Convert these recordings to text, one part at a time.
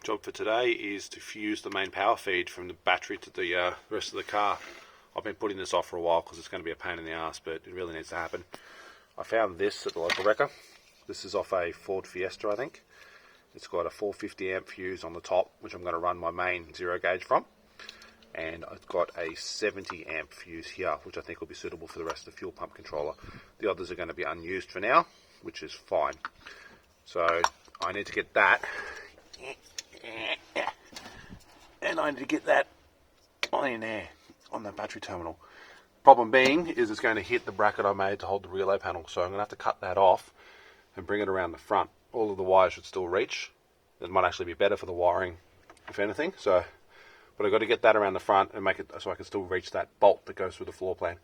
Job for today is to fuse the main power feed from the battery to the rest of the car. I've been putting this off for a while because it's going to be a pain in the ass, but it really needs to happen. I found this at the local wrecker. This is off a Ford Fiesta, I think. It's got a 450 amp fuse on the top, which I'm going to run my main zero gauge from. And I've got a 70 amp fuse here, which I think will be suitable for the rest of the fuel pump controller. The others are going to be unused for now, which is fine. So I need to get that. And I need to get that in there on the battery terminal. Problem being is it's going to hit the bracket I made to hold the relay panel, so I'm going to have to cut that off and bring it around the front. All of the wires should still reach. It might actually be better for the wiring, if anything. So, but I've got to get that around the front and make it so I can still reach that bolt that goes through the floor pan.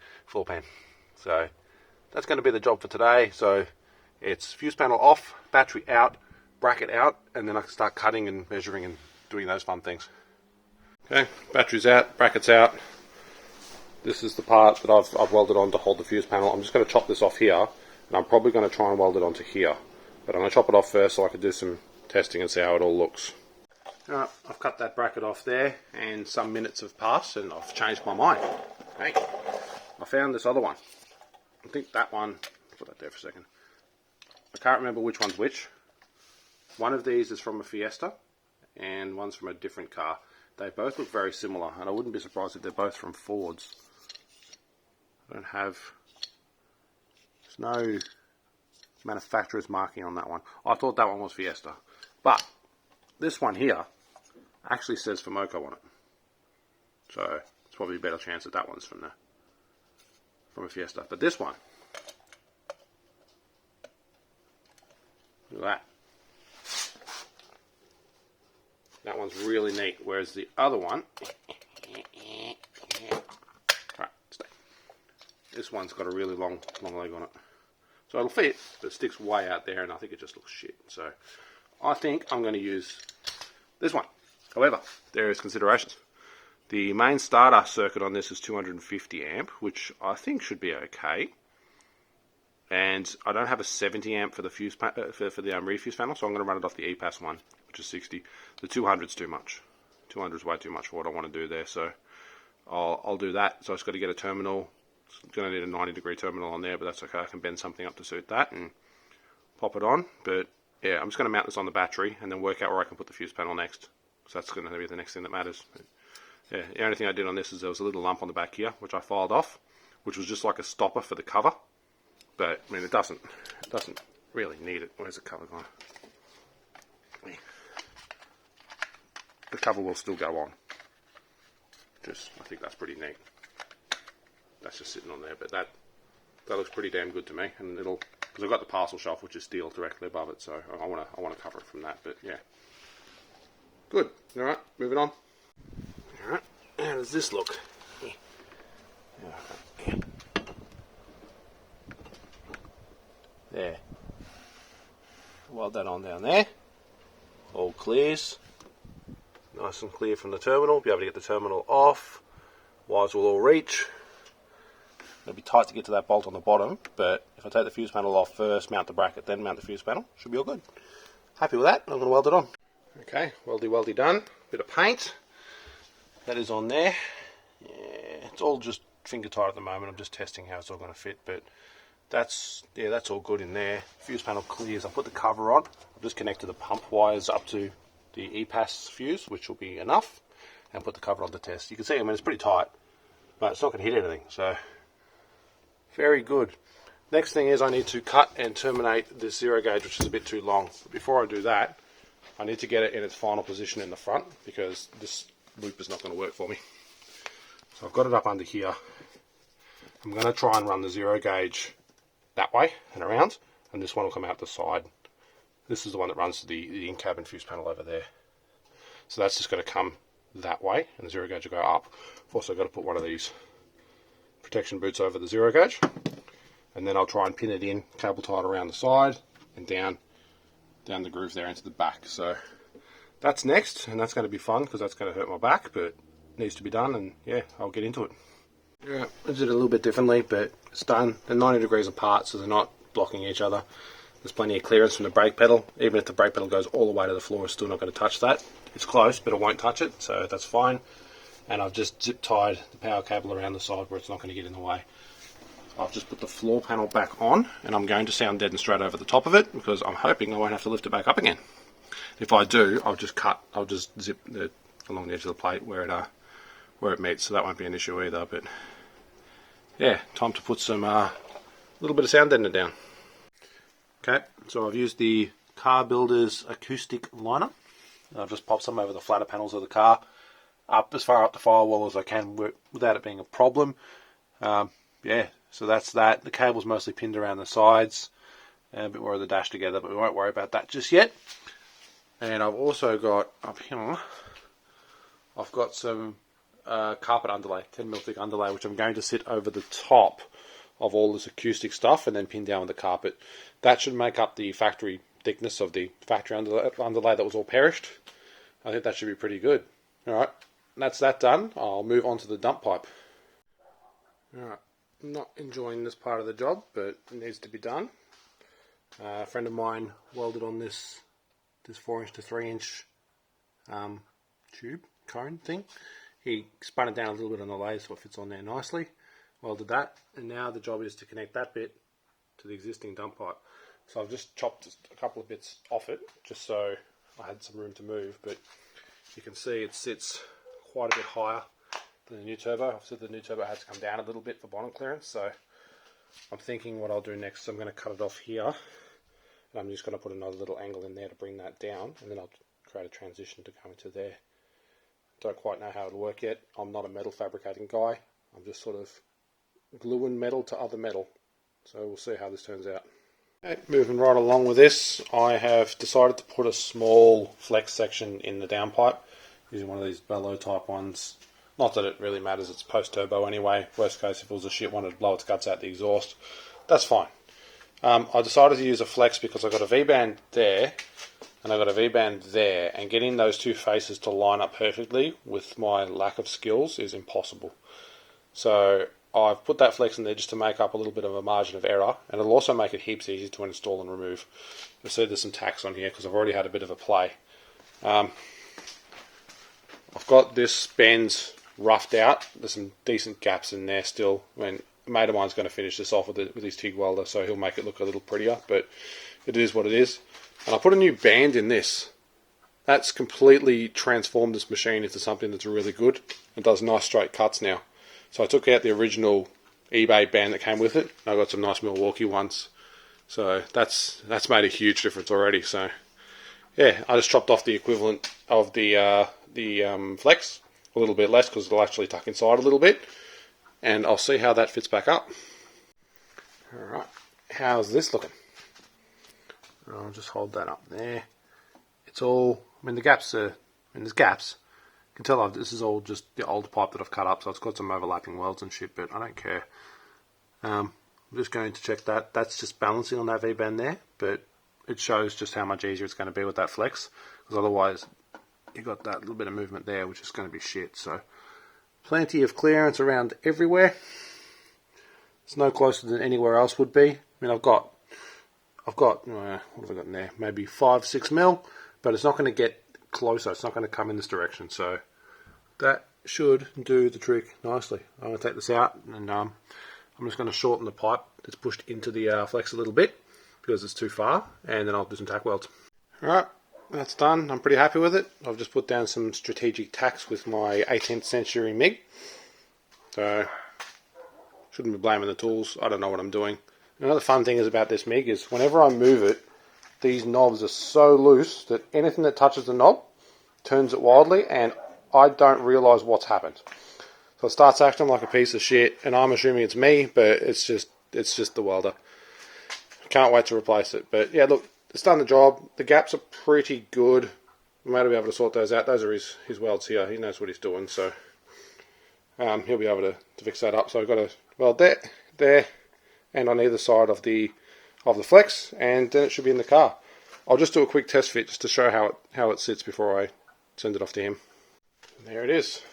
So that's going to be the job for today. So it's fuse panel off, battery out, bracket out, and then I can start cutting and measuring and doing those fun things. Okay, battery's out, bracket's out. This is the part that I've welded on to hold the fuse panel. I'm just going to chop this off here, and I'm probably going to try and weld it onto here. But I'm going to chop it off first so I can do some testing and see how it all looks. Alright, I've cut that bracket off there, and some minutes have passed, and I've changed my mind. Hey, I found this other one. I think that one, put that there for a second. I can't remember which one's which. One of these is from a Fiesta, and one's from a different car. They both look very similar, and I wouldn't be surprised if they're both from Fords. There's no manufacturer's marking on that one. I thought that one was Fiesta, but this one here actually says Fomoco on it, so it's probably a better chance that that one's from a Fiesta. But this one, look at that one's really neat, whereas the other one, right, stay. This one's got a really long leg on it. So it'll fit, but it sticks way out there, and I think it just looks shit. So I think I'm going to use this one. However, there is considerations. The main starter circuit on this is 250 amp, which I think should be okay. And I don't have a 70 amp for the fuse for the refuse panel, so I'm going to run it off the EPAS one, which is 60. The 200's too much. 200's way too much for what I want to do there, so I'll do that. So I've just got to get a terminal. It's going to need a 90-degree terminal on there, but that's okay. I can bend something up to suit that and pop it on. But yeah, I'm just going to mount this on the battery and then work out where I can put the fuse panel next. So that's going to be the next thing that matters. But yeah, the only thing I did on this is there was a little lump on the back here, which I filed off, which was just like a stopper for the cover. But I mean, it doesn't really need it. Where's the cover gone? The cover will still go on. I think that's pretty neat. That's just sitting on there, but that looks pretty damn good to me, and because I've got the parcel shelf, which is steel directly above it, so I want to cover it from that. But yeah, good. All right, moving on. All right, how does this look? Yeah. There. Weld that on down there. All clears. Nice and clear from the terminal. Be able to get the terminal off. Wires will all reach. It'll be tight to get to that bolt on the bottom, but if I take the fuse panel off first, mount the bracket, then mount the fuse panel, should be all good. Happy with that. I'm going to weld it on. Okay, weldy done. Bit of paint. That is on there. Yeah, it's all just finger tight at the moment. I'm just testing how it's all going to fit, but that's all good in there. Fuse panel clears. I put the cover on. I've just connected the pump wires up to the EPAS fuse, which will be enough, and put the cover on to test. You can see, I mean, it's pretty tight, but it's not going to hit anything, so very good. Next thing is I need to cut and terminate this zero gauge, which is a bit too long. But before I do that, I need to get it in its final position in the front, because this loop is not going to work for me. So I've got it up under here. I'm going to try and run the zero gauge that way and around, and this one will come out the side. This is the one that runs to the in-cabin fuse panel over there. So that's just going to come that way, and the zero gauge will go up. I've also got to put one of these protection boots over the zero gauge, and then I'll try and pin it in, cable tied around the side and down the groove there into the back. So that's next, and that's going to be fun because that's going to hurt my back, but it needs to be done, and yeah, I'll get into it. Yeah, I did it a little bit differently, but it's done. They're 90 degrees apart, so they're not blocking each other. There's plenty of clearance from the brake pedal. Even if the brake pedal goes all the way to the floor, it's still not going to touch that. It's close, but it won't touch it, so that's fine. And I've just zip tied the power cable around the side where it's not going to get in the way. I've just put the floor panel back on, and I'm going to sound dead and straight over the top of it because I'm hoping I won't have to lift it back up again. If I do, I'll just zip along the edge of the plate where it meets, so that won't be an issue either. But yeah, time to put some little bit of sound deadener down. Okay, so I've used the Car Builders acoustic liner. I've just popped some over the flatter panels of the car, up as far up the firewall as I can without it being a problem. Yeah, so that's that. The cable's mostly pinned around the sides, and a bit more of the dash together, but we won't worry about that just yet. And I've also got up here, I've got some carpet underlay, 10mm thick underlay, which I'm going to sit over the top of all this acoustic stuff and then pin down with the carpet. That should make up the factory thickness of the factory underlay that was all perished. I think that should be pretty good. Alright, that's that done. I'll move on to the dump pipe. Alright, I'm not enjoying this part of the job, but it needs to be done. A friend of mine welded on this 4-inch to 3-inch tube, cone thing. He spun it down a little bit on the lathe so it fits on there nicely. Welded that, and now the job is to connect that bit to the existing dump pipe. So I've just chopped a couple of bits off it, just so I had some room to move, but you can see it sits quite a bit higher than the new turbo. Obviously the new turbo had to come down a little bit for bottom clearance, so I'm thinking what I'll do next is I'm going to cut it off here, and I'm just going to put another little angle in there to bring that down, and then I'll create a transition to go into there. Don't quite know how it'll work yet. I'm not a metal fabricating guy. I'm just sort of gluing metal to other metal. So we'll see how this turns out. Okay, moving right along with this, I have decided to put a small flex section in the downpipe using one of these bellow type ones. Not that it really matters, it's post turbo anyway. Worst case, if it was a shit one, it'd blow its guts out the exhaust. That's fine. I decided to use a flex because I got a V-band there and I got a V-band there, and getting those two faces to line up perfectly with my lack of skills is impossible. So I've put that flex in there just to make up a little bit of a margin of error, and it'll also make it heaps easier to install and remove. You'll see there's some tacks on here because I've already had a bit of a play. I've got this bend roughed out. There's some decent gaps in there still. I mean, a mate of mine's going to finish this off with his TIG welder, so he'll make it look a little prettier, but it is what it is. And I put a new band in this. That's completely transformed this machine into something that's really good. It does nice straight cuts now. So I took out the original eBay band that came with it. I got some nice Milwaukee ones. So that's made a huge difference already. So yeah, I just chopped off the equivalent of the flex, a little bit less because it'll actually tuck inside a little bit. And I'll see how that fits back up. Alright, how's this looking? I'll just hold that up there. It's all, I mean the gaps are, there's gaps. You can tell this is all just the old pipe that I've cut up, so it's got some overlapping welds and shit, but I don't care. I'm just going to check that. That's just balancing on that V-band there, but it shows just how much easier it's going to be with that flex, because otherwise you've got that little bit of movement there, which is going to be shit. So plenty of clearance around everywhere. It's no closer than anywhere else would be. I mean, I've got what have I got in there? Maybe 5-6 mil, but it's not going to get closer. It's not going to come in this direction. So that should do the trick nicely. I'm going to take this out, and I'm just going to shorten the pipe that's pushed into the flex a little bit because it's too far, and then I'll do some tack welds. Alright, that's done. I'm pretty happy with it. I've just put down some strategic tacks with my 18th century MIG. So shouldn't be blaming the tools. I don't know what I'm doing. Another fun thing is about this MIG is whenever I move it, these knobs are so loose that anything that touches the knob turns it wildly, and I don't realise what's happened. So it starts acting like a piece of shit, and I'm assuming it's me, but it's just the welder. Can't wait to replace it. But yeah, look, it's done the job. The gaps are pretty good. We might be able to sort those out. Those are his welds here. He knows what he's doing, so he'll be able to fix that up. So I've got a weld there, and on either side of the flex, and then it should be in the car. I'll just do a quick test fit just to show how it sits before I send it off to him. And there it is.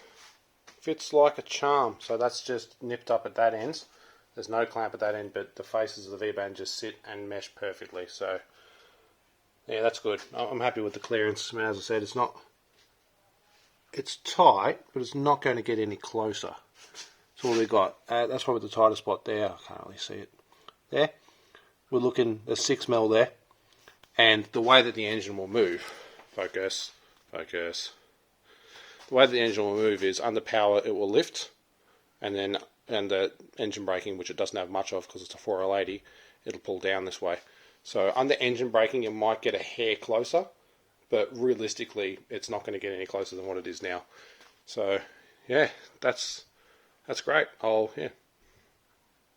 Fits like a charm. So that's just nipped up at that end. There's no clamp at that end, but the faces of the V-band just sit and mesh perfectly. So yeah, that's good. I'm happy with the clearance. I mean, as I said, it's tight, but it's not going to get any closer. That's all we got. That's probably the tightest spot there. I can't really see it. There. We're looking at 6mm there. And the way that the engine will move, focus. The way that the engine will move is under power it will lift, and the engine braking, which it doesn't have much of because it's a 4L80, it'll pull down this way. So under engine braking it might get a hair closer, but realistically it's not going to get any closer than what it is now. So yeah, that's great.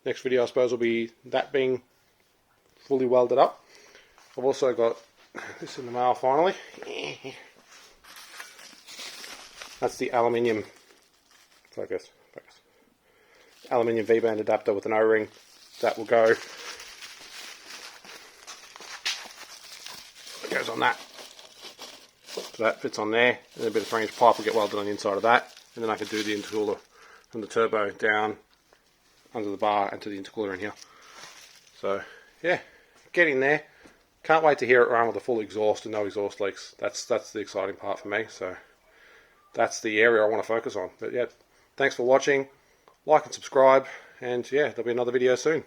Next video I suppose will be that being fully welded up. I've also got this in the mail finally. That's the aluminium aluminium V-band adapter with an O-ring that will go. It goes on that. So that fits on there, and a bit of 3-inch pipe will get welded on the inside of that, and then I can do the intercooler from the turbo down under the bar and to the intercooler in here. So yeah, getting there. Can't wait to hear it run with a full exhaust and no exhaust leaks. That's the exciting part for me. So that's the area I want to focus on. But yeah, thanks for watching. Like and subscribe, and yeah, there'll be another video soon.